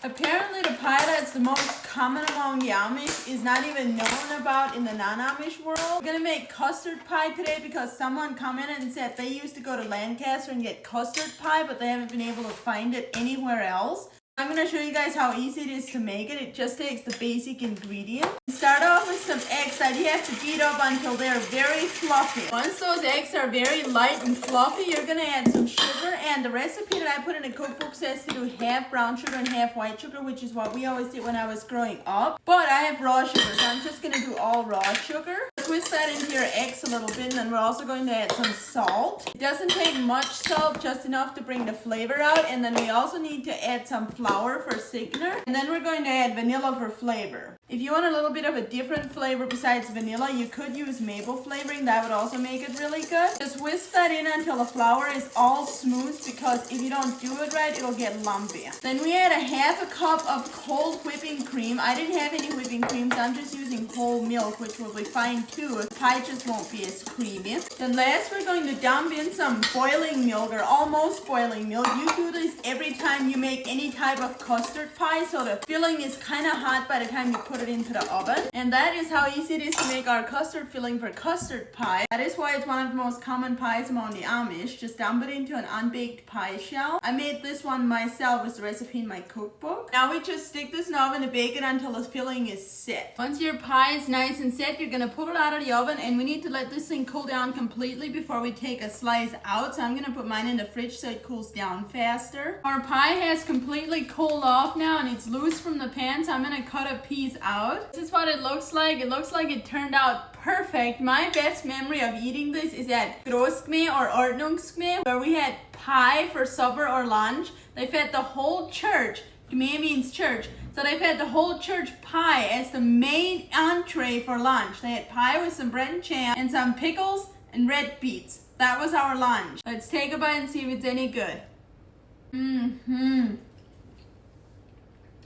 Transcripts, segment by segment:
Apparently the pie that's the most common among the Amish is not even known about in the non-Amish world. We're gonna make custard pie today because someone commented and said they used to go to Lancaster and get custard pie, but they haven't been able to find it anywhere else. I'm going to show you guys how easy it is to make it. It just takes the basic ingredients. Start off with some eggs that you have to beat up until they're very fluffy. Once those eggs are very light and fluffy, you're going to add some sugar. And the recipe that I put in the cookbook says to do half brown sugar and half white sugar, which is what we always did when I was growing up. But I have raw sugar, so I'm just going to do all raw sugar. Twist that into your eggs a little bit, and then we're also going to add some salt. It doesn't take much salt, just enough to bring the flavor out. And then we also need to add some flour for thickener, and then we're going to add vanilla for flavor. If you want a little bit of a different flavor besides vanilla, you could use maple flavoring. That would also make it really good. Just whisk that in until the flour is all smooth, because if you don't do it right, it'll get lumpy. Then we add a half a cup of cold whipping cream. I didn't have any whipping cream, so I'm just using whole milk, which will be fine too. The pie just won't be as creamy. Then last, we're going to dump in some boiling milk, or almost boiling milk. You do this every time you make any type of custard pie, so the filling is kind of hot by the time you put it into the oven. And that is how easy it is to make our custard filling for custard pie. That is why it's one of the most common pies among the Amish. Just dump it into an unbaked pie shell. I made this one myself with the recipe in my cookbook. Now we just stick this in the oven to bake it until the filling is set. Once your pie is nice and set, you're going to pull it out of the oven, and we need to let this thing cool down completely before we take a slice out. So I'm going to put mine in the fridge so it cools down faster. Our pie has completely cooled off now, and it's loose from the pan, so I'm going to cut a piece out. This is what it looks like. It looks like it turned out perfect. My best memory of eating this is at Groskme or Ordnungskme, where we had pie for supper or lunch. They fed the whole church. Gme means church. So they fed the whole church pie as the main entree for lunch. They had pie with some bread and jam and some pickles and red beets. That was our lunch. Let's take a bite and see if it's any good.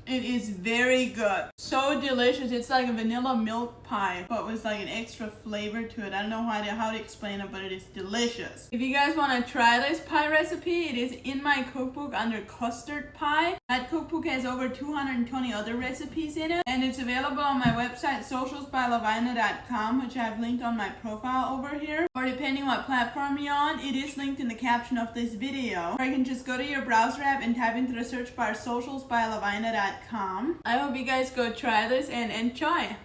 It is very good. So delicious. It's like a vanilla milk pie, but with like an extra flavor to it. I don't know how to explain it, but it is delicious. If you guys want to try this pie recipe, it is in my cookbook under custard pie. That cookbook has over 220 other recipes in it, and it's available on my website socialsbylavina.com, which I have linked on my profile over here. Or depending what platform you're on, it is linked in the caption of this video. Or you can just go to your browser app and type into the search bar socialsbylavina.com. I hope you guys go try this and enjoy.